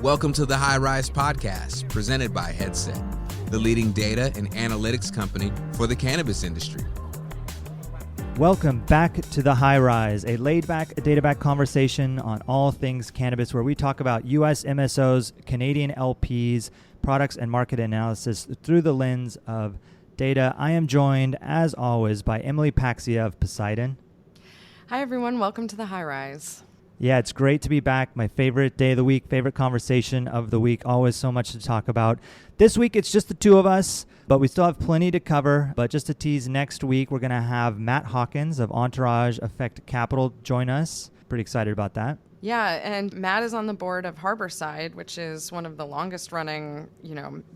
Welcome to the High Rise Podcast, presented by Headset, the leading data and analytics company for the cannabis industry. Welcome back to the High Rise, a laid-back, data-back conversation on all things cannabis, where we talk about U.S. MSOs, Canadian LPs, products, and market analysis through the lens of data. I am joined, as always, by Emily Paxia of Poseidon. Hi, everyone. Welcome to the High Rise. Yeah, it's great to be back. My favorite day of the week, favorite conversation of the week. Always so much to talk about. This week, it's just the two of us, but we still have plenty to cover. But just to tease, next week, we're going to have Matt Hawkins of Entourage Effect Capital join us. Pretty excited about that. Yeah, and Matt is on the board of Harborside, which is one of the longest running,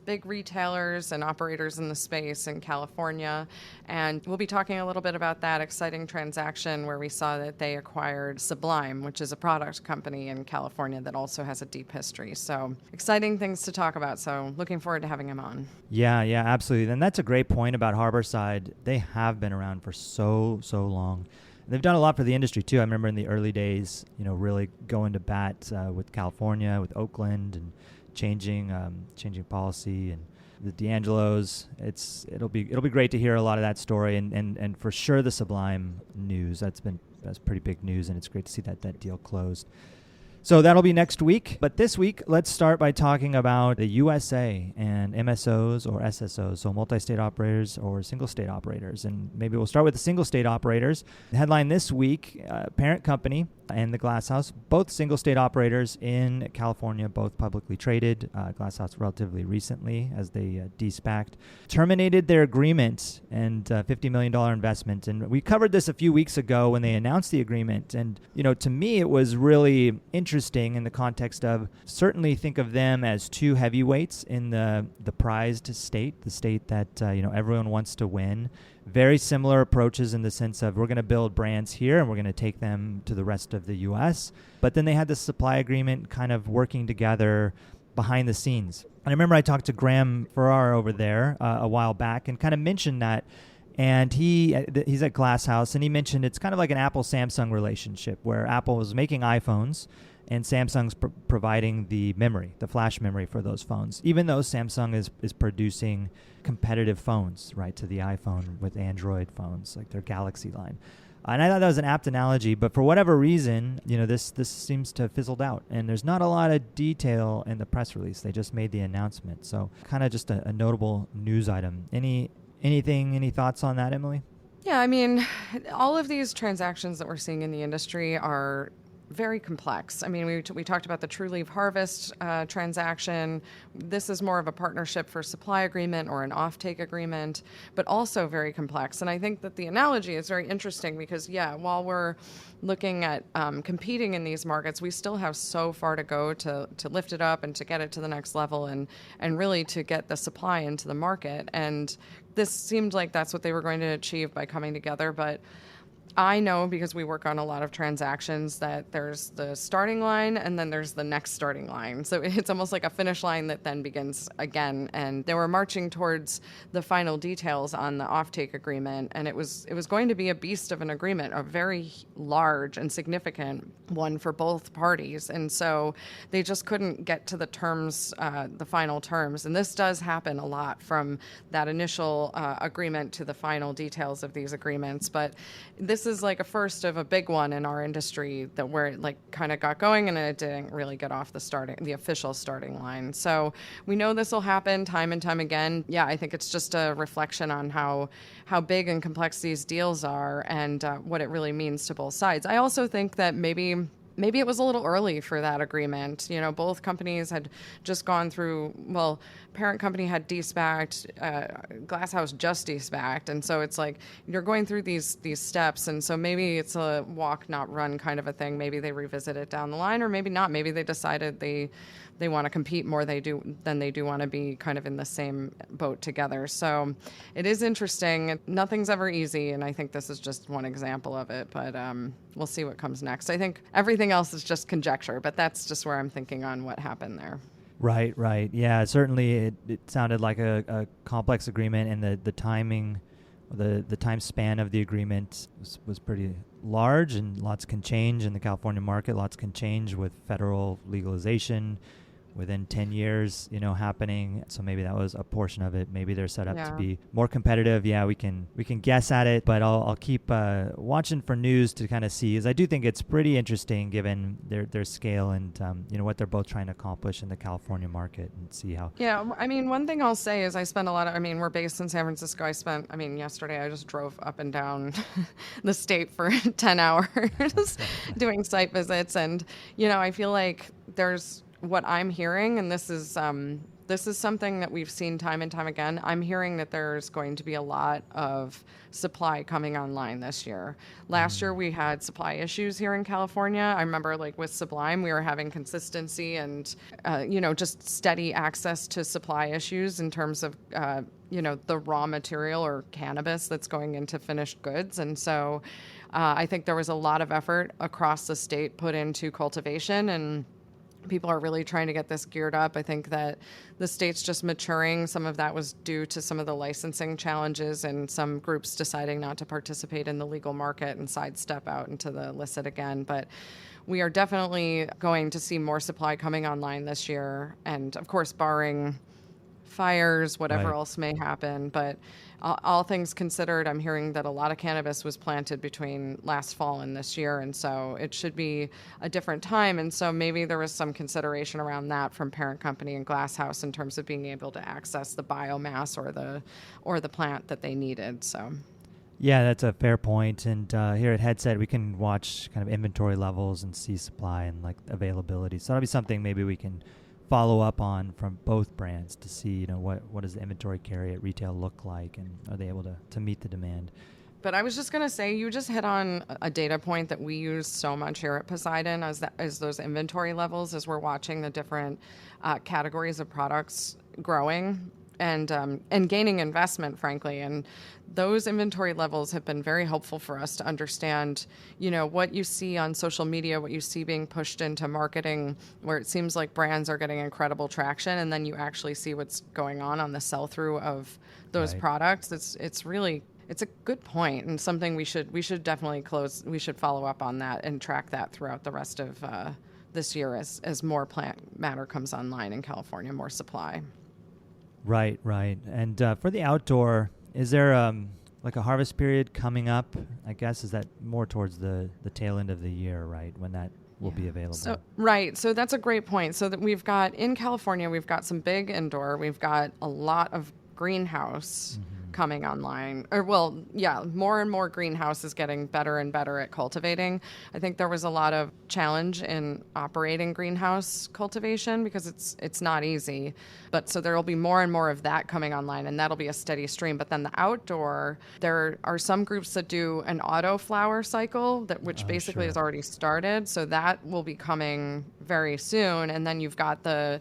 big retailers and operators in the space in California. And we'll be talking a little bit about that exciting transaction where we saw that they acquired Sublime, which is a product company in California that also has a deep history. So exciting things to talk about. So looking forward to having him on. Yeah, absolutely. And that's a great point about Harborside. They have been around for so long. They've done a lot for the industry, too. I remember in the early days, really going to bat with California, with Oakland, and changing policy, and the D'Angelos. It'll be great to hear a lot of that story, and for sure the Sublime news. That's pretty big news, and it's great to see that deal closed. So that'll be next week. But this week, let's start by talking about the USA and MSOs or SSOs, so multi-state operators or single-state operators. And maybe we'll start with the single-state operators. The headline this week, parent company and the Glass House, both single-state operators in California, both publicly traded. Glass House relatively recently as they de-SPACed, terminated their agreement and $50 million investment. And we covered this a few weeks ago when they announced the agreement. And, to me, it was really interesting in the context of, certainly think of them as two heavyweights in the prized state, the state that everyone wants to win. Very similar approaches in the sense of, we're going to build brands here and we're going to take them to the rest of the U.S. But then they had this supply agreement kind of working together behind the scenes. And I remember I talked to Graham Farrar over there a while back and kind of mentioned that. And he's at Glass House, and he mentioned it's kind of like an Apple-Samsung relationship where Apple was making iPhones and Samsung's providing the memory, the flash memory for those phones, even though Samsung is producing competitive phones, right, to the iPhone with Android phones, like their Galaxy line. And I thought that was an apt analogy, but for whatever reason, this seems to have fizzled out. And there's not a lot of detail in the press release. They just made the announcement. So kind of just a notable news item. Any thoughts on that, Emily? Yeah, I mean, all of these transactions that we're seeing in the industry are very complex. I mean, we talked about the True Leaf Harvest transaction. This is more of a partnership for supply agreement or an offtake agreement, but also very complex. And I think that the analogy is very interesting because, while we're looking at competing in these markets, we still have so far to go to lift it up and to get it to the next level and really to get the supply into the market. And this seemed like that's what they were going to achieve by coming together, but I know, because we work on a lot of transactions, that there's the starting line and then there's the next starting line. So it's almost like a finish line that then begins again. And they were marching towards the final details on the offtake agreement. And it was going to be a beast of an agreement, a very large and significant one for both parties. And so they just couldn't get to the terms, the final terms. And this does happen a lot from that initial agreement to the final details of these agreements. But this is like a first of a big one in our industry that where it kind of got going and it didn't really get off the official starting line. So we know this will happen time and time again. Yeah, I think it's just a reflection on how big and complex these deals are and what it really means to both sides. I also think that maybe it was a little early for that agreement. Both companies had just gone through, parent company had de-SPACed, Glass House just de-SPACed. And so it's like you're going through these steps. And so maybe it's a walk, not run kind of a thing. Maybe they revisit it down the line, or maybe not. Maybe they decided they want to compete more than they do want to be kind of in the same boat together. So it is interesting. Nothing's ever easy, and I think this is just one example of it. But we'll see what comes next. I think everything else is just conjecture, but that's just where I'm thinking on what happened there. Right. Yeah, certainly it sounded like a complex agreement, and the timing, the time span of the agreement was pretty large, and lots can change in the California market. Lots can change with federal legalization, within 10 years, happening. So maybe that was a portion of it. Maybe they're set up to Yeah. be more competitive. Yeah, we can guess at it, but I'll keep watching for news to kind of see, as I do think it's pretty interesting given their scale and what they're both trying to accomplish in the California market, and see how. Yeah, I mean, one thing I'll say is I spend a lot of, I mean, we're based in San Francisco. Yesterday I just drove up and down the state for 10 hours doing site visits. And, I feel like there's what I'm hearing, and this is something that we've seen time and time again. I'm hearing that there's going to be a lot of supply coming online this year. Last year we had supply issues here in California. I remember with Sublime, we were having consistency and, just steady access to supply issues in terms of, the raw material or cannabis that's going into finished goods. And so I think there was a lot of effort across the state put into cultivation, and people are really trying to get this geared up. I think that the state's just maturing. Some of that was due to some of the licensing challenges and some groups deciding not to participate in the legal market and sidestep out into the illicit again. But we are definitely going to see more supply coming online this year. And of course, barring fires, whatever Right. else may happen. But all things considered, I'm hearing that a lot of cannabis was planted between last fall and this year, and so it should be a different time. And so maybe there was some consideration around that from parent company and Glass House in terms of being able to access the biomass or the plant that they needed. So. Yeah, that's a fair point. And here at Headset, we can watch kind of inventory levels and see supply and availability. So that'll be something maybe we can follow up on from both brands to see, what does the inventory carry at retail look like, and are they able to meet the demand? But I was just going to say, you just hit on a data point that we use so much here at Poseidon as those inventory levels, as we're watching the different categories of products growing and gaining investment, frankly. And those inventory levels have been very helpful for us to understand, what you see on social media, what you see being pushed into marketing, where it seems like brands are getting incredible traction, and then you actually see what's going on the sell-through of those Right. products. It's a good point, and something we should definitely we should follow up on that and track that throughout the rest of this year as more plant matter comes online in California, more supply. Right. And for the outdoor, is there a harvest period coming up? I guess, is that more towards the tail end of the year, right, when that will be available? So that's a great point. So that we've got in California, we've got some big indoor, we've got a lot of greenhouse coming online, more and more greenhouses getting better and better at cultivating. I think there was a lot of challenge in operating greenhouse cultivation because it's not easy. But so there will be more and more of that coming online, and that'll be a steady stream. But then the outdoor, there are some groups that do an auto flower cycle which basically has already started. So that will be coming very soon. And then you've got the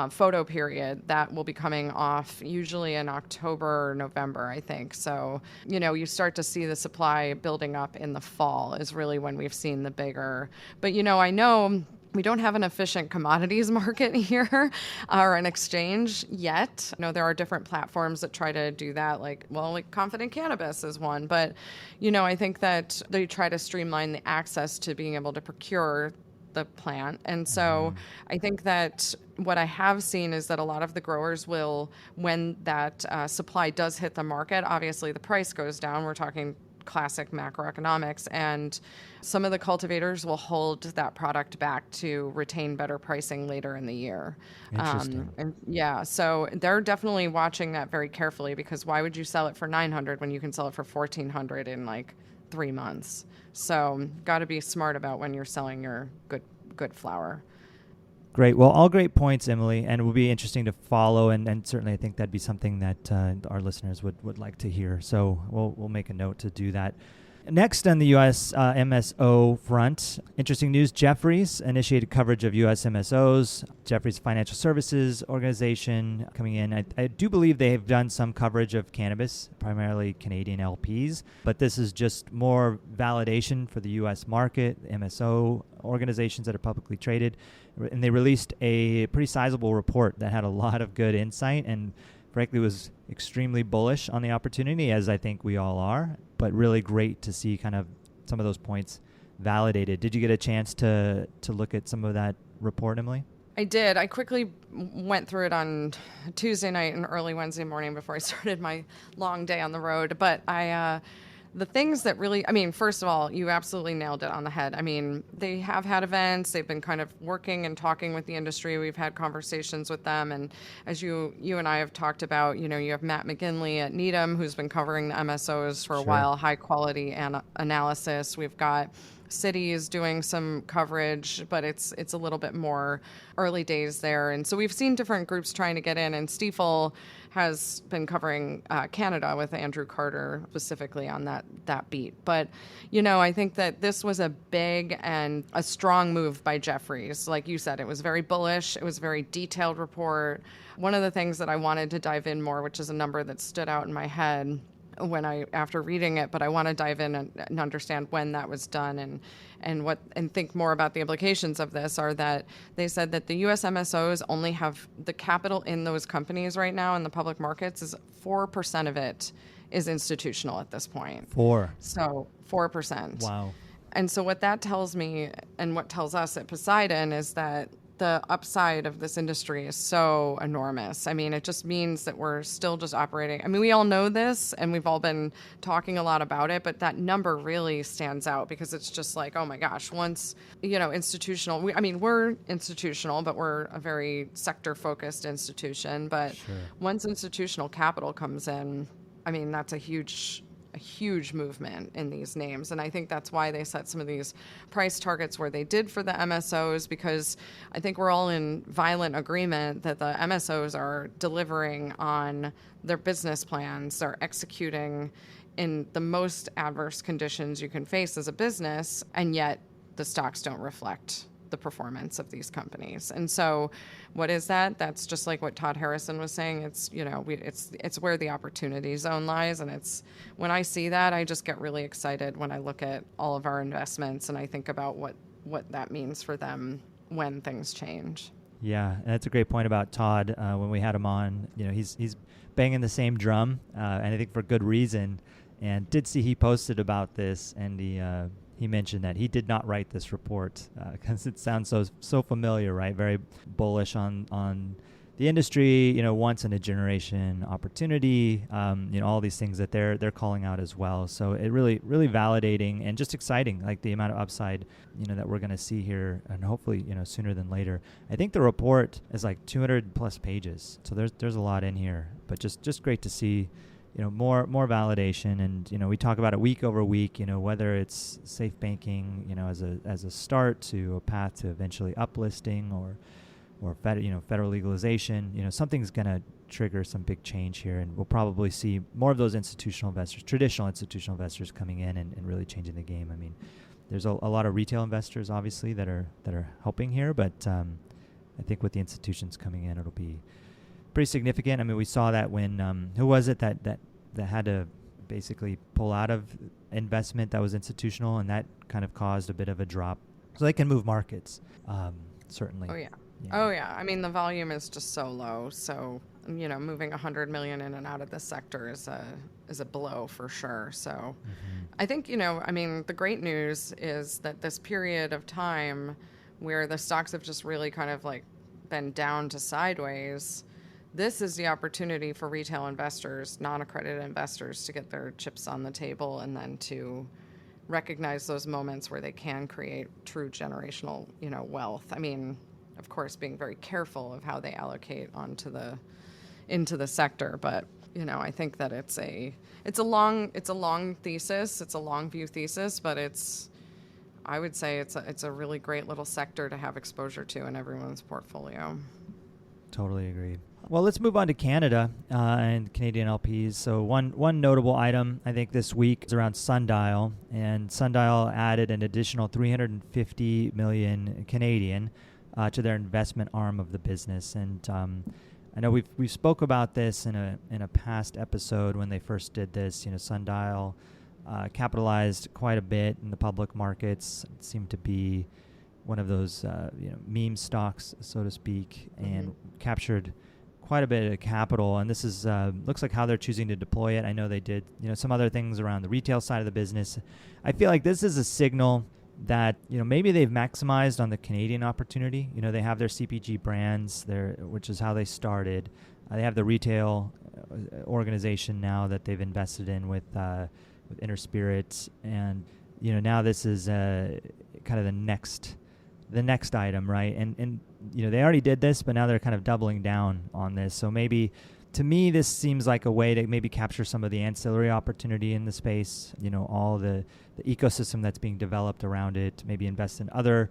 photo period that will be coming off usually in October or November, I think. So, you start to see the supply building up in the fall is really when we've seen the bigger. But, I know we don't have an efficient commodities market here or an exchange yet. There are different platforms that try to do that, like Confident Cannabis is one. But, I think that they try to streamline the access to being able to procure the plant. And so I think that what I have seen is that a lot of the growers will, when that supply does hit the market, obviously the price goes down. We're talking classic macroeconomics, and some of the cultivators will hold that product back to retain better pricing later in the year. Interesting. So they're definitely watching that very carefully, because why would you sell it for $900 when you can sell it for $1,400 in 3 months? So got to be smart about when you're selling your good flower. Great. Well, all great points, Emily, and it will be interesting to follow, and certainly I think that'd be something that our listeners would like to hear. So we'll make a note to do that. Next on the U.S. MSO front, interesting news. Jefferies initiated coverage of U.S. MSOs. Jefferies Financial Services Organization coming in. I do believe they have done some coverage of cannabis, primarily Canadian LPs, but this is just more validation for the U.S. market, MSO organizations that are publicly traded. And they released a pretty sizable report that had a lot of good insight and frankly was extremely bullish on the opportunity, as I think we all are, but really great to see kind of some of those points validated. Did you get a chance to look at some of that report, Emily? I did. I quickly went through it on Tuesday night and early Wednesday morning before I started my long day on the road. But the things that really, I mean, first of all, you absolutely nailed it on the head. I mean, they have had events. They've been kind of working and talking with the industry. We've had conversations with them. And as you and I have talked about, you have Matt McGinley at Needham, who's been covering the MSOs for a while, high quality analysis. We've got Citi is doing some coverage, but it's a little bit more early days there. And so we've seen different groups trying to get in, and Stifel has been covering Canada with Andrew Carter specifically on that beat. But, I think that this was a big and a strong move by Jefferies. Like you said, it was very bullish. It was a very detailed report. One of the things that I wanted to dive in more, which is a number that stood out in my head after reading it, but I want to dive in and understand when that was done and think more about the implications of this, are that they said that the U.S. MSOs only have the capital in those companies right now in the public markets is 4% of it is institutional at this point. 4%. So 4%. Wow. And so what that tells me and what tells us at Poseidon is that the upside of this industry is so enormous. I mean, it just means that we're still just operating. I mean, we all know this and we've all been talking a lot about it, but that number really stands out because it's just like, oh my gosh, once, institutional, we're institutional, but we're a very sector focused institution. But once institutional capital comes in, I mean, that's a huge movement in these names. And I think that's why they set some of these price targets where they did for the MSOs, because I think we're all in violent agreement that the MSOs are delivering on their business plans. They're executing in the most adverse conditions you can face as a business, and yet the stocks don't reflect the performance of these companies. And so what is that? That's just like what Todd Harrison was saying. It's, it's where the opportunity zone lies. And it's, when I see that, I just get really excited when I look at all of our investments and I think about what that means for them when things change. Yeah, and that's a great point about Todd. When we had him on, he's banging the same drum, and I think for good reason. And did see he posted about this, and he mentioned that he did not write this report because it sounds so familiar, right? Very bullish on the industry, once in a generation opportunity, all these things that they're calling out as well. So it really validating and just exciting, like the amount of upside, that we're going to see here, and hopefully, sooner than later. I think the report is like 200 plus pages, so there's a lot in here, but just great to see. More validation, and we talk about it week over week. Whether it's safe banking, as a start to a path to eventually uplisting or federal legalization. Something's gonna trigger some big change here, and we'll probably see more of those traditional institutional investors coming in and really changing the game. I mean, there's a lot of retail investors obviously that are helping here, but I think with the institutions coming in, it'll be pretty significant. I mean, we saw that when who was it that had to basically pull out of investment that was institutional, and that kind of caused a bit of a drop. So they can move markets, certainly. Oh yeah. I mean, the volume is just so low. So moving $100 million in and out of this sector is a blow for sure. So I think the great news is that this period of time where the stocks have just really kind of like been down to sideways. This is the opportunity for retail investors, non-accredited investors, to get their chips on the table and then to recognize those moments where they can create true generational, wealth. I mean, of course, being very careful of how they allocate into the sector, but I think that it's a long thesis, it's a long view thesis, but I would say it's a really great little sector to have exposure to in everyone's portfolio. Totally agree. Well, let's move on to Canada and Canadian LPs. So one notable item, I think, this week is around Sundial, and Sundial added an additional 350 million Canadian to their investment arm of the business. And I know we spoke about this in a past episode when they first did this. Sundial capitalized quite a bit in the public markets. It seemed to be one of those meme stocks, so to speak, and captured quite a bit of capital. And this is looks like how they're choosing to deploy it. I know they did some other things around the retail side of the business. I feel like this is a signal that, maybe they've maximized on the Canadian opportunity. They have their CPG brands there, which is how they started. They have the retail organization now that they've invested in with Inner Spirit, and now this is kind of the next item, right? And they already did this, but now they're kind of doubling down on this. So maybe, to me, this seems like a way to maybe capture some of the ancillary opportunity in the space, all the ecosystem that's being developed around it, maybe invest in other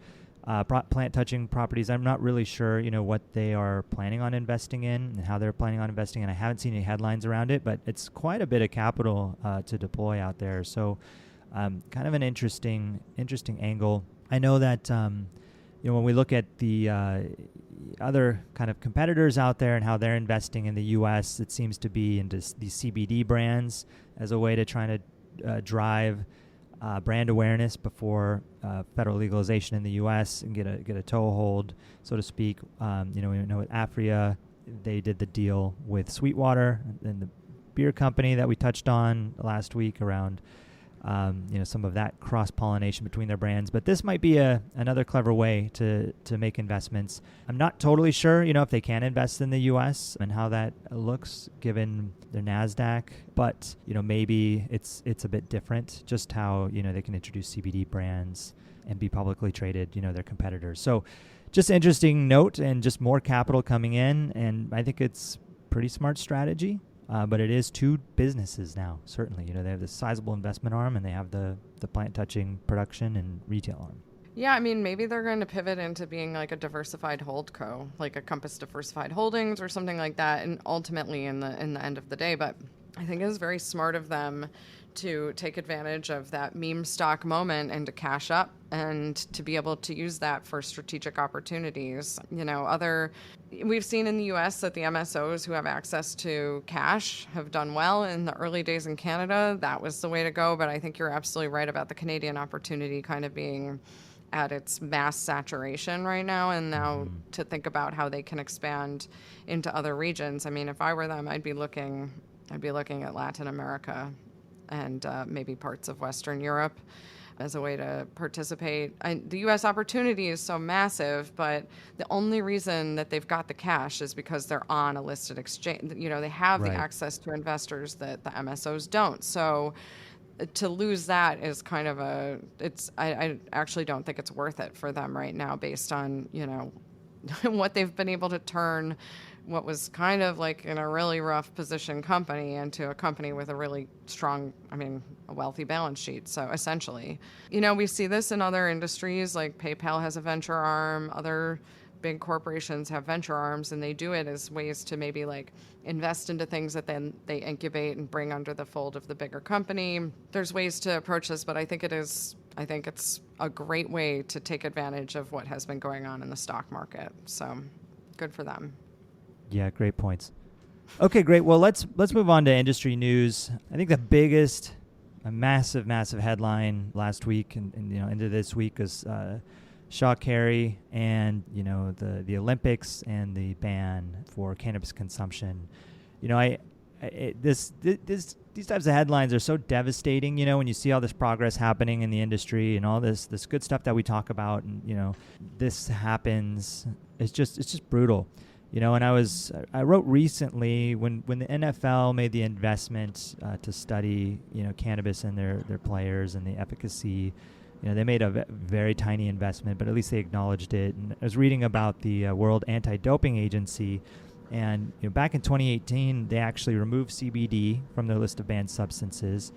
plant-touching properties. I'm not really sure, what they are planning on investing in and how they're planning on investing in. I haven't seen any headlines around it, but it's quite a bit of capital to deploy out there. So kind of an interesting angle. I know that, when we look at the other kind of competitors out there and how they're investing in the U.S., it seems to be into these CBD brands as a way to try to drive brand awareness before federal legalization in the U.S. and get a toehold, so to speak. We know with Afria, they did the deal with Sweetwater and the beer company that we touched on last week around some of that cross-pollination between their brands. But this might be another clever way to make investments. I'm not totally sure, if they can invest in the U.S. and how that looks given their NASDAQ. But, maybe it's a bit different, just how, they can introduce CBD brands and be publicly traded, their competitors. So just interesting note, and just more capital coming in. And I think it's pretty smart strategy. But it is two businesses now, certainly. They have this sizable investment arm, and they have the plant-touching production and retail arm. Yeah, maybe they're going to pivot into being like a diversified holdco, like a Compass Diversified Holdings or something like that, and ultimately in the end of the day. But I think it's very smart of them to take advantage of that meme stock moment and to cash up and to be able to use that for strategic opportunities. We've seen in the U.S. that the MSOs who have access to cash have done well. In the early days in Canada, that was the way to go. But I think you're absolutely right about the Canadian opportunity kind of being at its mass saturation right now, and now to think about how they can expand into other regions. If I were them, I'd be looking at Latin America and maybe parts of Western Europe as a way to participate. The U.S. opportunity is so massive, but the only reason that they've got the cash is because they're on a listed exchange. They have the access to investors that the MSOs don't. So to lose that is kind of I actually don't think it's worth it for them right now, based on, what they've been able to turn what was kind of like in a really rough position company into a company with a really strong, a wealthy balance sheet. So essentially, we see this in other industries, like PayPal has a venture arm, other big corporations have venture arms, and they do it as ways to maybe like invest into things that then they incubate and bring under the fold of the bigger company. There's ways to approach this, but I think it's a great way to take advantage of what has been going on in the stock market. So good for them. Yeah, great points. Okay, great. Well, let's move on to industry news. I think the biggest, a massive headline last week and into this week is Sha'Carri and the Olympics and the ban for cannabis consumption. These types of headlines are so devastating. When you see all this progress happening in the industry and all this good stuff that we talk about, and this happens, it's just brutal. And I wrote recently when the NFL made the investment to study, cannabis and their players and the efficacy. They made a very tiny investment, but at least they acknowledged it. And I was reading about the World Anti-Doping Agency, and back in 2018, they actually removed CBD from their list of banned substances,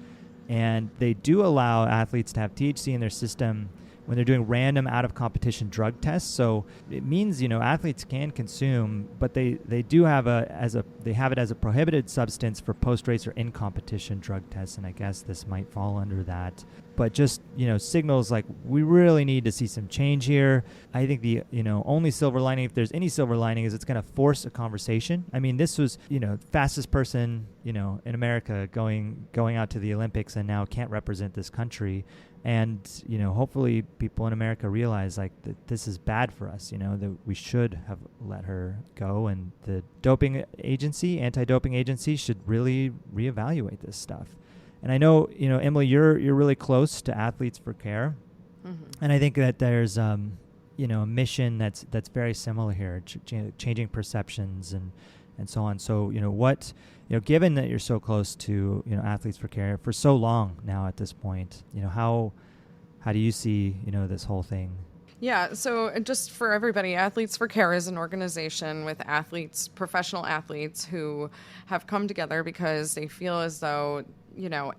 and they do allow athletes to have THC in their system when they're doing random out-of-competition drug tests. So it means, athletes can consume, but they do have it as a prohibited substance for post-race or in-competition drug tests, and I guess this might fall under that. But just, signals like we really need to see some change here. I think the, only silver lining, if there's any silver lining, is it's going to force a conversation. This was, fastest person, in America going out to the Olympics and now can't represent this country. And, hopefully people in America realize that this is bad for us, that we should have let her go. And the anti-doping agency should really reevaluate this stuff. And I know, Emily, you're really close to Athletes for Care. Mm-hmm. And I think that there's a mission that's very similar here, changing perceptions and so on. So given that you're so close to Athletes for Care for so long now at this point, how do you see this whole thing? Yeah, so just for everybody, Athletes for Care is an organization with athletes, professional athletes who have come together because they feel as though,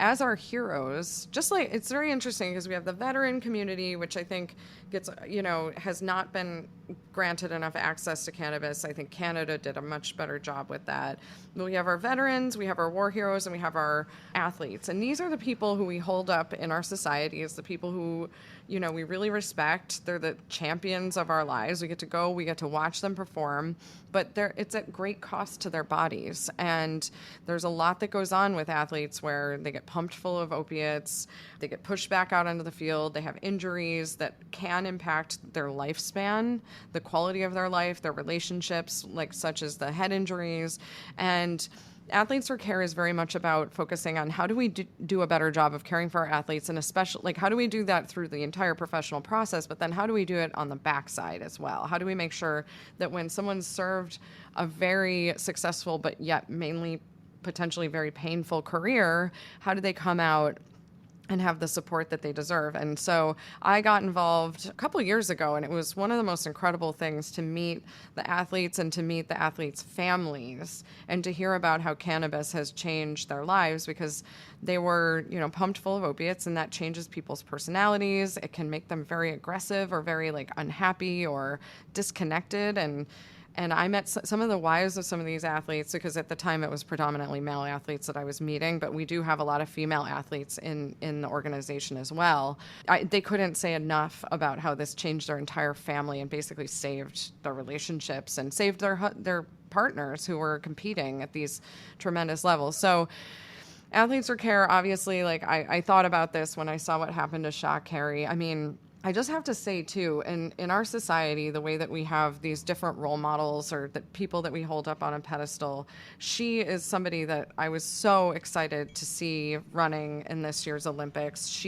as our heroes, just like it's very interesting because we have the veteran community, which I think gets, has not been granted enough access to cannabis. I think Canada did a much better job with that. We have our veterans, we have our war heroes, and we have our athletes. And these are the people who we hold up in our society as the people who, we really respect. They're the champions of our lives. We get to watch them perform, but it's at great cost to their bodies. And there's a lot that goes on with athletes where they get pumped full of opiates, they get pushed back out onto the field, they have injuries that can impact their lifespan, the quality of their life, their relationships, such as the head injuries. And Athletes for Care is very much about focusing on how do we do a better job of caring for our athletes, and especially how do we do that through the entire professional process, but then how do we do it on the backside as well? How do we make sure that when someone's served a very successful but yet mainly potentially very painful career, how do they come out and have the support that they deserve? And so I got involved a couple of years ago, and it was one of the most incredible things to meet the athletes and to meet the athletes' families and to hear about how cannabis has changed their lives, because they were, pumped full of opiates, and that changes people's personalities. It can make them very aggressive or very unhappy or disconnected. And I met some of the wives of some of these athletes, because at the time it was predominantly male athletes that I was meeting, but we do have a lot of female athletes in the organization as well. They couldn't say enough about how this changed their entire family and basically saved their relationships and saved their partners who were competing at these tremendous levels. So Athletes for Care, obviously, I thought about this when I saw what happened to Sha'Carri. I mean, I just have to say, too, in our society, the way that we have these different role models or the people that we hold up on a pedestal, she is somebody that I was so excited to see running in this year's Olympics.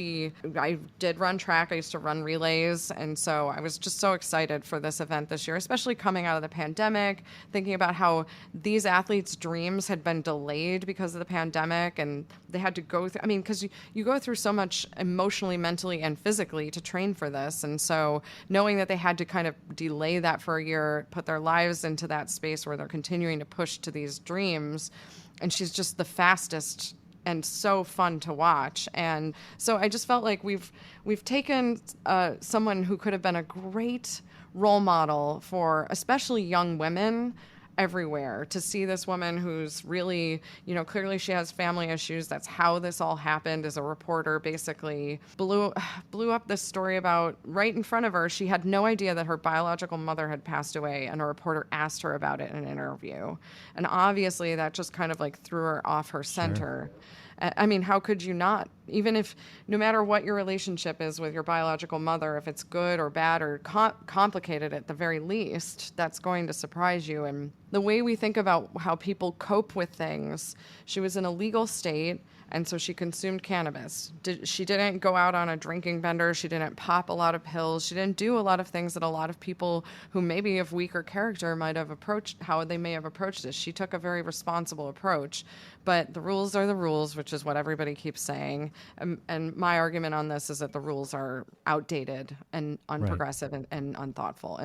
I did run track. I used to run relays. And so I was just so excited for this event this year, especially coming out of the pandemic, thinking about how these athletes' dreams had been delayed because of the pandemic, and they had to go through, because you go through so much emotionally, mentally, and physically to train for this. And so knowing that they had to kind of delay that for a year, put their lives into that space where they're continuing to push to these dreams, and she's just the fastest and so fun to watch. And so I just felt like we've taken someone who could have been a great role model for especially young women everywhere, to see this woman who's really, clearly she has family issues. That's how this all happened. As a reporter, basically blew up this story about right in front of her. She had no idea that her biological mother had passed away, and a reporter asked her about it in an interview. And obviously that just kind of threw her off her center. Sure. How could you not? Even if, no matter what your relationship is with your biological mother, if it's good or bad or complicated at the very least, that's going to surprise you. And the way we think about how people cope with things, she was in a legal state, and so she consumed cannabis. She didn't go out on a drinking bender. She didn't pop a lot of pills. She didn't do a lot of things that a lot of people who maybe of weaker character might have approached, how they may have approached this. She took a very responsible approach. But the rules are the rules, which is what everybody keeps saying. And my argument on this is that the rules are outdated and unprogressive, right, and unthoughtful.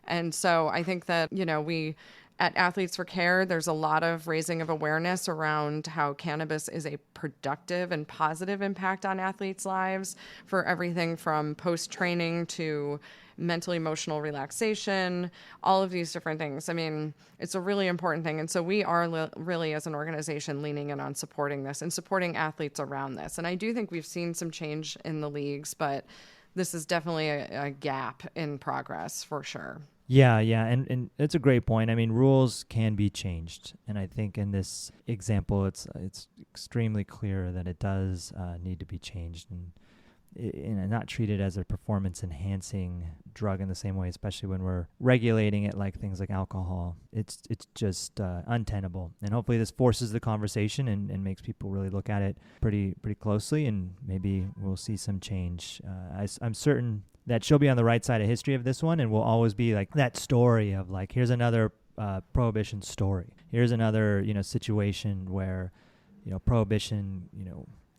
And so I think that, we at Athletes for Care, there's a lot of raising of awareness around how cannabis is a productive and positive impact on athletes' lives, for everything from post-training to mental emotional relaxation, all of these different things. It's a really important thing. And so we are really, as an organization, leaning in on supporting this and supporting athletes around this. And I do think we've seen some change in the leagues, but this is definitely a gap in progress for sure. Yeah, and it's a great point. Rules can be changed, and I think in this example, it's extremely clear that it does need to be changed and not treated as a performance-enhancing drug in the same way, especially when we're regulating it like things like alcohol. It's just untenable, and hopefully this forces the conversation and makes people really look at it pretty closely, and maybe we'll see some change. I'm certain that she'll be on the right side of history of this one, and will always be like that story of like, here's another prohibition story. Here's another, situation where, prohibition,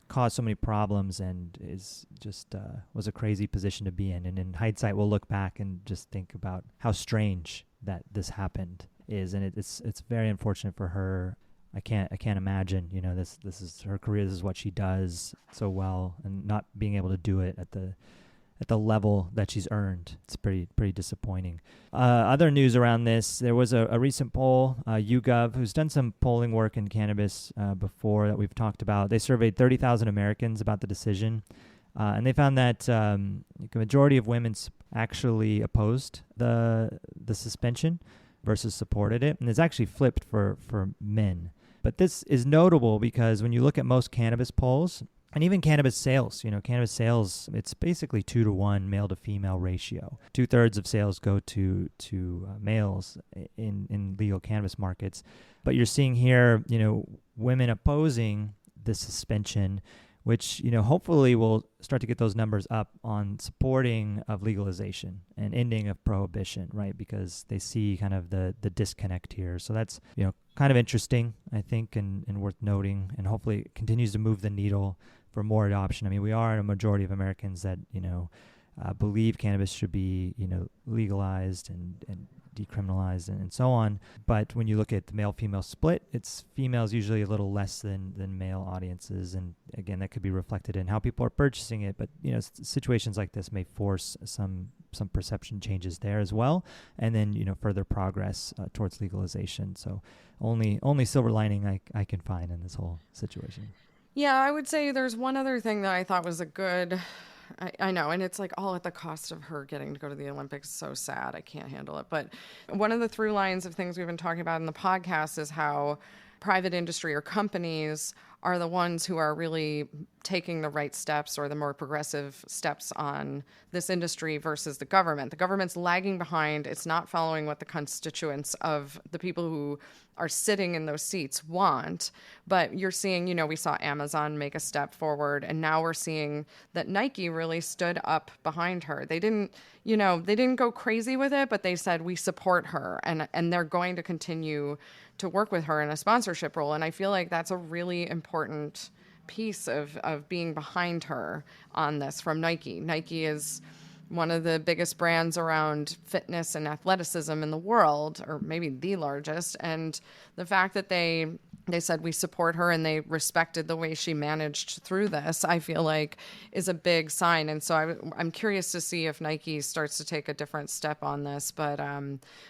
caused so many problems and is just was a crazy position to be in. And in hindsight, we'll look back and just think about how strange that this happened is, and it's very unfortunate for her. I can't imagine, this is her career, this is what she does so well, and not being able to do it at the level that she's earned. It's pretty disappointing. Other news around this, there was a recent poll, YouGov, who's done some polling work in cannabis before that we've talked about. They surveyed 30,000 Americans about the decision, and they found that a majority of women actually opposed the suspension versus supported it, and it's actually flipped for men. But this is notable because when you look at most cannabis polls, and even cannabis sales, it's basically 2-to-1 male to female ratio. 2/3 of sales go to males in legal cannabis markets. But you're seeing here, women opposing the suspension, which, hopefully will start to get those numbers up on supporting of legalization and ending of prohibition, right? Because they see kind of the disconnect here. So that's, kind of interesting, I think, and worth noting, and hopefully it continues to move the needle for more adoption. I mean, we are a majority of Americans that, believe cannabis should be, legalized and decriminalized and so on. But when you look at the male-female split, it's females usually a little less than male audiences. And again, that could be reflected in how people are purchasing it. But, situations like this may force some perception changes there as well. And then, further progress towards legalization. So only silver lining I can find in this whole situation. Yeah, I would say there's one other thing that I thought was a good... I know, and it's like all at the cost of her getting to go to the Olympics. So sad. I can't handle it. But one of the through lines of things we've been talking about in the podcast is how private industry or companies are the ones who are really taking the right steps or the more progressive steps on this industry versus the government. The government's lagging behind. It's not following what the constituents of the people who are sitting in those seats want. But you're seeing, we saw Amazon make a step forward, and now we're seeing that Nike really stood up behind her. They didn't go crazy with it, but they said, we support her, and they're going to continue to work with her in a sponsorship role. And I feel like that's a really important piece of being behind her on this from Nike. Nike is one of the biggest brands around fitness and athleticism in the world, or maybe the largest. And the fact that they said we support her and they respected the way she managed through this, I feel like is a big sign. And so I'm curious to see if Nike starts to take a different step on this. But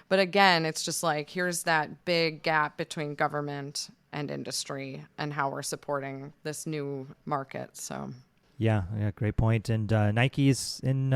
again, it's just like, here's that big gap between government and industry and how we're supporting this new market. So. Yeah, great point. And Nike's in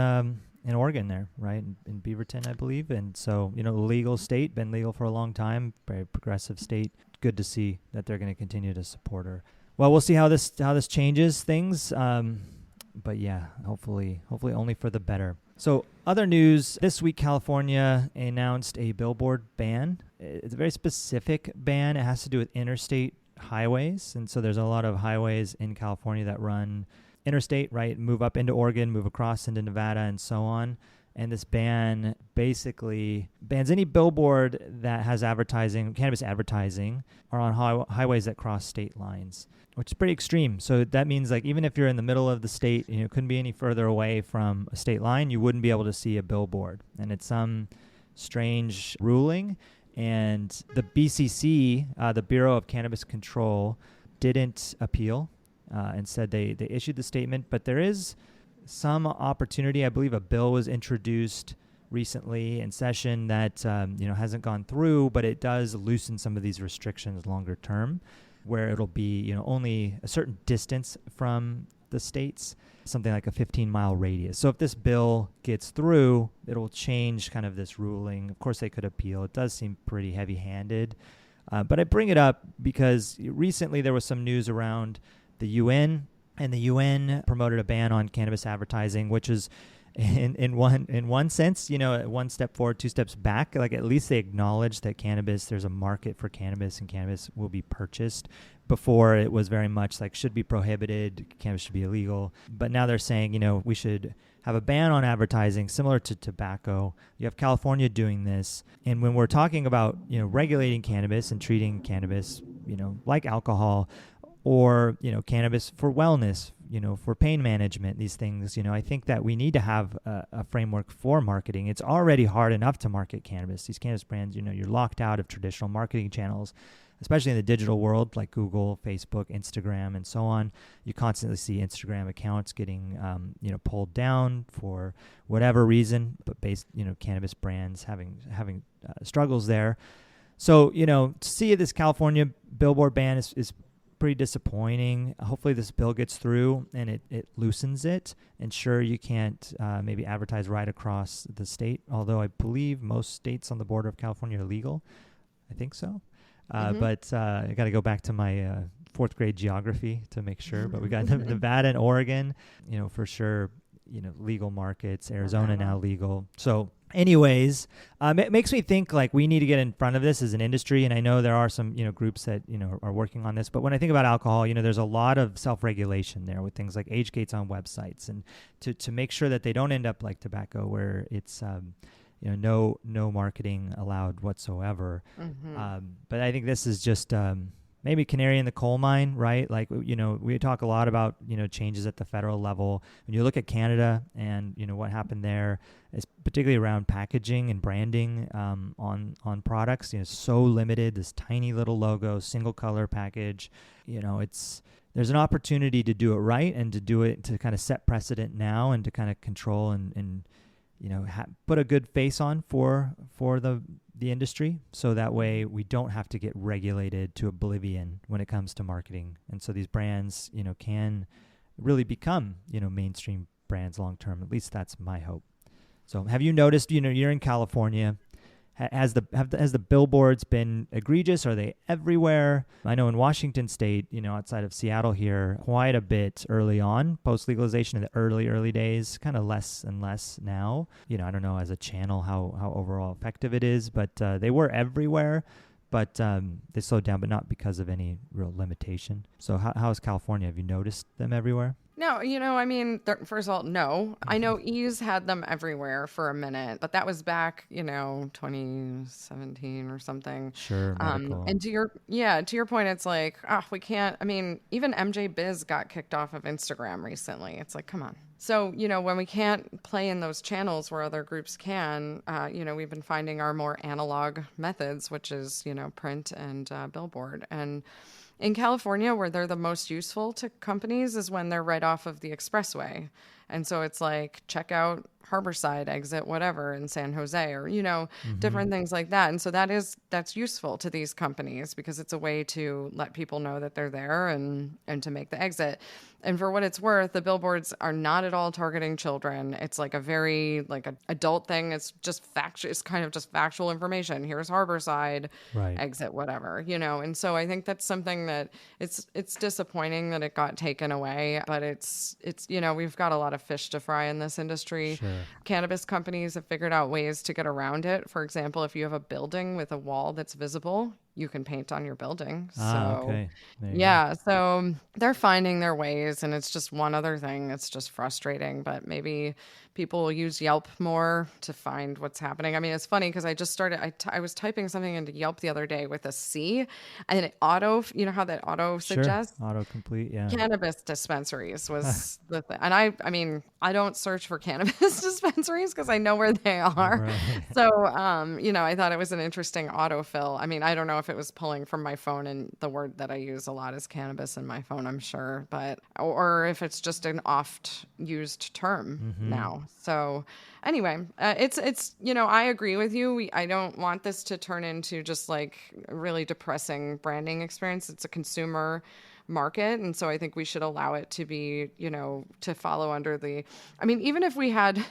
Oregon there, right? In Beaverton, I believe. And so, legal state, been legal for a long time, very progressive state. Good to see that they're going to continue to support her. Well, we'll see how this changes things. But yeah, hopefully only for the better. So other news, this week California announced a billboard ban. It's a very specific ban. It has to do with interstate highways. And so there's a lot of highways in California that run interstate, right? Move up into Oregon, move across into Nevada, and so on. And this ban basically bans any billboard that has cannabis advertising, or on highways that cross state lines, which is pretty extreme. So that means like even if you're in the middle of the state, couldn't be any further away from a state line, you wouldn't be able to see a billboard. And it's some strange ruling. And the BCC, the Bureau of Cannabis Control, didn't appeal. Instead, they issued the statement, but there is some opportunity. I believe a bill was introduced recently in session that hasn't gone through, but it does loosen some of these restrictions longer term, where it'll be only a certain distance from the states, something like a 15-mile radius. So if this bill gets through, it'll change kind of this ruling. Of course, they could appeal. It does seem pretty heavy-handed, but I bring it up because recently there was some news around the UN, and the UN promoted a ban on cannabis advertising, which is in one sense, one step forward, two steps back. Like at least they acknowledge that there's a market for cannabis, and cannabis will be purchased. Before it was very much like should be prohibited, cannabis should be illegal. But now they're saying, we should have a ban on advertising similar to tobacco. You have California doing this. And when we're talking about, regulating cannabis and treating cannabis, like alcohol, or, cannabis for wellness, for pain management, these things, I think that we need to have a framework for marketing. It's already hard enough to market cannabis. These cannabis brands, you're locked out of traditional marketing channels, especially in the digital world like Google, Facebook, Instagram, and so on. You constantly see Instagram accounts getting, pulled down for whatever reason, but cannabis brands having struggles there. So, to see this California billboard ban is pretty disappointing. Hopefully this bill gets through and it loosens it. And sure, you can't maybe advertise right across the state, although I believe most states on the border of California are legal. I think so. But I got to go back to my fourth grade geography to make sure. But we got Nevada and Oregon, for sure, legal markets. Arizona now legal. So anyways, it makes me think like we need to get in front of this as an industry. And I know there are some, groups that, are working on this. But when I think about alcohol, there's a lot of self-regulation there with things like age gates on websites and to make sure that they don't end up like tobacco where it's, no marketing allowed whatsoever. But I think this is just maybe canary in the coal mine, right? Like, we talk a lot about, changes at the federal level. When you look at Canada and, what happened there, is particularly around packaging and branding on products, so limited, this tiny little logo, single color package, there's an opportunity to do it right and to do it to kind of set precedent now and to kind of control and put a good face on for the industry, so that way we don't have to get regulated to oblivion when it comes to marketing. And so these brands, can really become, mainstream brands long term. At least that's my hope. So have you noticed, you're in California, has the billboards been egregious? Are they everywhere? I know in Washington State, outside of Seattle here, quite a bit early on, post-legalization in the early days, kind of less and less now. I don't know as a channel how overall effective it is, but they were everywhere. But they slowed down, but not because of any real limitation. So how is California? Have you noticed them everywhere? No, first of all, no. I know E's had them everywhere for a minute, but that was back, 2017 or something. Sure, medical. And to your point, it's like, we can't, even MJ Biz got kicked off of Instagram recently. It's like, come on. So, when we can't play in those channels where other groups can, we've been finding our more analog methods, which is, print and billboard. And in California, where they're the most useful to companies is when they're right off of the expressway. And so it's like, check out Harborside exit, whatever, in San Jose, or, different things like that. And so that's useful to these companies because it's a way to let people know that they're there and to make the exit. And for what it's worth, the billboards are not at all targeting children. It's like a very adult thing. It's just it's kind of just factual information. Here's Harborside, right, exit, whatever, And so I think that's something that it's disappointing that it got taken away, but it's we've got a lot of fish to fry in this industry. Sure. Cannabis companies have figured out ways to get around it. For example, if you have a building with a wall that's visible, you can paint on your building. Okay. So they're finding their ways, and it's just one other thing. It's just frustrating, but maybe people will use Yelp more to find what's happening. It's funny because I just started, I was typing something into Yelp the other day with a C, and it how that auto suggests? Sure, autocomplete, yeah. Cannabis dispensaries was the thing. And I don't search for cannabis dispensaries because I know where they are. Right. So, I thought it was an interesting autofill. I don't know if it was pulling from my phone, and the word that I use a lot is cannabis in my phone, I'm sure, or if it's just an oft used term now. So anyway, it's I agree with you. I don't want this to turn into just like a really depressing branding experience. It's a consumer market, and so I think we should allow it to be, to follow under the, even if we had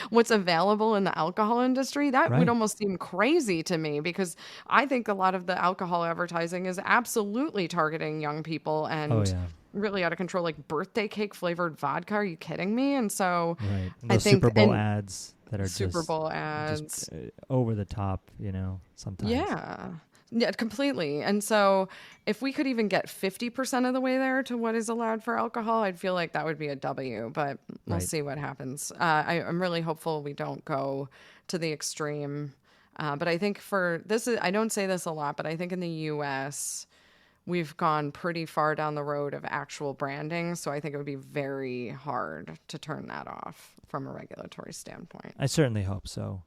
what's available in the alcohol industry, that would almost seem crazy to me, because I think a lot of the alcohol advertising is absolutely targeting young people and really out of control, like birthday cake flavored vodka. Are you kidding me? And so and those Super Bowl ads that are Super Bowl ads just over the top, sometimes. Yeah. Yeah, completely. And so if we could even get 50% of the way there to what is allowed for alcohol, I'd feel like that would be a W, but we'll Right. see what happens. I'm really hopeful we don't go to the extreme. But I think I don't say this a lot, but I think in the US, we've gone pretty far down the road of actual branding. So I think it would be very hard to turn that off from a regulatory standpoint. I certainly hope so.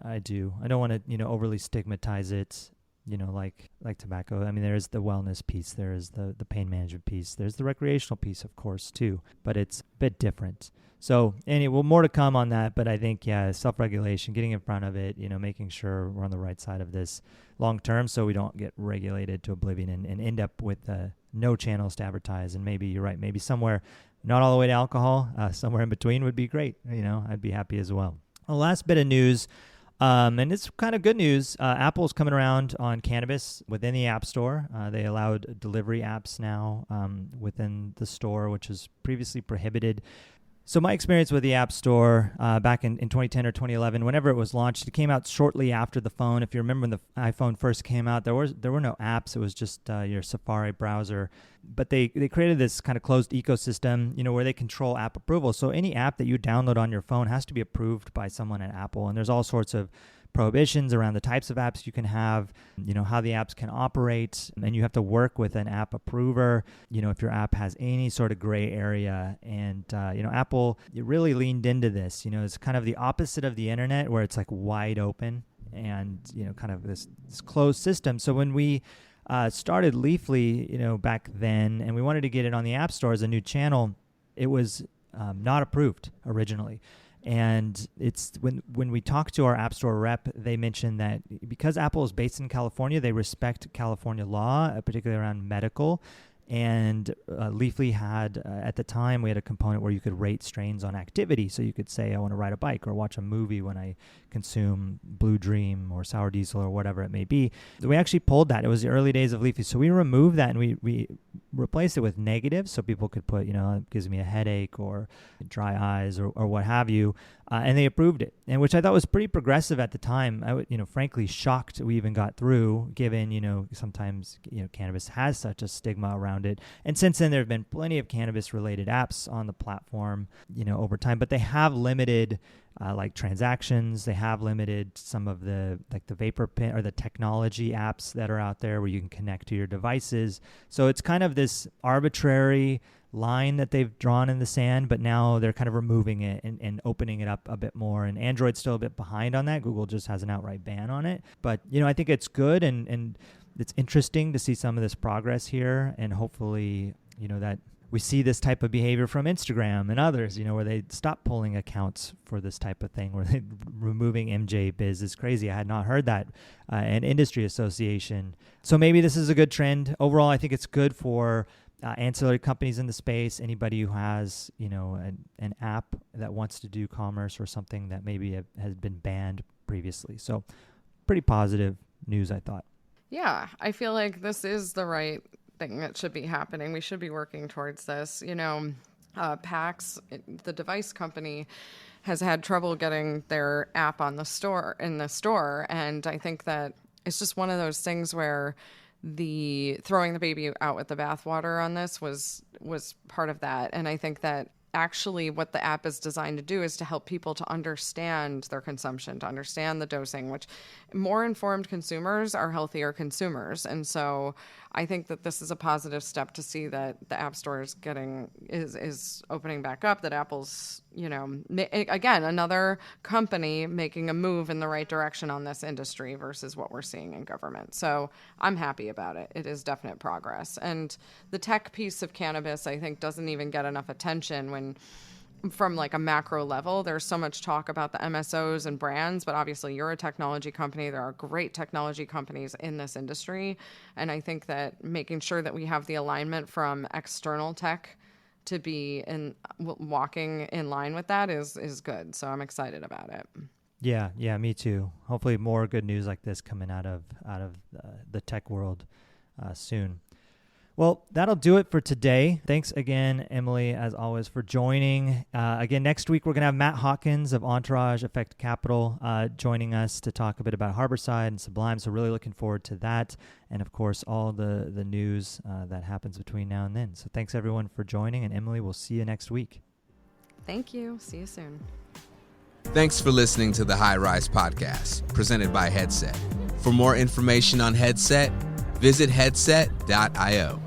I do. I don't want to, overly stigmatize it, like tobacco. I mean, there is the wellness piece, there is the pain management piece, there's the recreational piece, of course, too, but it's a bit different. So anyway, more to come on that, but I think, self-regulation, getting in front of it, making sure we're on the right side of this long term so we don't get regulated to oblivion and end up with no channels to advertise. And maybe you're right, maybe somewhere, not all the way to alcohol, somewhere in between would be great. I'd be happy as well. The last bit of news, and it's kind of good news. Apple's coming around on cannabis within the App Store. They allowed delivery apps now within the store, which is previously prohibited. So my experience with the App Store back in 2010 or 2011, whenever it was launched, it came out shortly after the phone. If you remember when the iPhone first came out, there were no apps. It was just your Safari browser. But they created this kind of closed ecosystem, where they control app approval. So any app that you download on your phone has to be approved by someone at Apple. And there's all sorts of prohibitions around the types of apps you can have, how the apps can operate, and you have to work with an app approver, if your app has any sort of gray area. And, Apple really leaned into this, it's kind of the opposite of the internet where it's like wide open and, kind of this closed system. So when we started Leafly, back then, and we wanted to get it on the App Store as a new channel, it was not approved originally. And it's when we talked to our App Store rep, they mentioned that because Apple is based in California, they respect California law, particularly around medical. And Leafly had, at the time, we had a component where you could rate strains on activity. So you could say, I want to ride a bike or watch a movie when I consume Blue Dream or Sour Diesel or whatever it may be. So we actually pulled that. It was the early days of Leafly. So we removed that and we replaced it with negative. So people could put, it gives me a headache or dry eyes or what have you. And they approved it, and which I thought was pretty progressive at the time. I would, frankly, shocked we even got through, given, sometimes, cannabis has such a stigma around it. And since then, there have been plenty of cannabis-related apps on the platform, over time. But they have limited, like transactions. They have limited some of the vapor pen or the technology apps that are out there where you can connect to your devices. So it's kind of this arbitrary line that they've drawn in the sand, but now they're kind of removing it and opening it up a bit more. And Android's still a bit behind on that. Google just has an outright ban on it. But, I think it's good and it's interesting to see some of this progress here. And hopefully, that we see this type of behavior from Instagram and others, where they stop pulling accounts for this type of thing, where they removing MJ Biz is crazy. I had not heard that, an industry association. So maybe this is a good trend. Overall, I think it's good for ancillary companies in the space, anybody who has, an app that wants to do commerce or something that maybe has been banned previously. So pretty positive news, I thought. Yeah, I feel like this is the right thing that should be happening. We should be working towards this. PAX, the device company, has had trouble getting their app in the store. And I think that it's just one of those things where the throwing the baby out with the bathwater on this was part of that. And I think that actually what the app is designed to do is to help people to understand their consumption, to understand the dosing, which more informed consumers are healthier consumers. And so I think that this is a positive step to see that the App Store is opening back up, that Apple's, again, another company making a move in the right direction on this industry versus what we're seeing in government. So I'm happy about it. It is definite progress. And the tech piece of cannabis, I think, doesn't even get enough attention from like a macro level. There's so much talk about the MSOs and brands, but obviously you're a technology company. There are great technology companies in this industry. And I think that making sure that we have the alignment from external tech to be walking in line with that is good. So I'm excited about it. Yeah, me too. Hopefully more good news like this coming out of the tech world soon. Well, that'll do it for today. Thanks again, Emily, as always, for joining. Again, next week, we're going to have Matt Hawkins of Entourage Effect Capital joining us to talk a bit about Harborside and Sublime. So really looking forward to that. And, of course, all the news that happens between now and then. So thanks, everyone, for joining. And, Emily, we'll see you next week. Thank you. See you soon. Thanks for listening to the High Rise Podcast, presented by Headset. For more information on Headset, visit headset.io.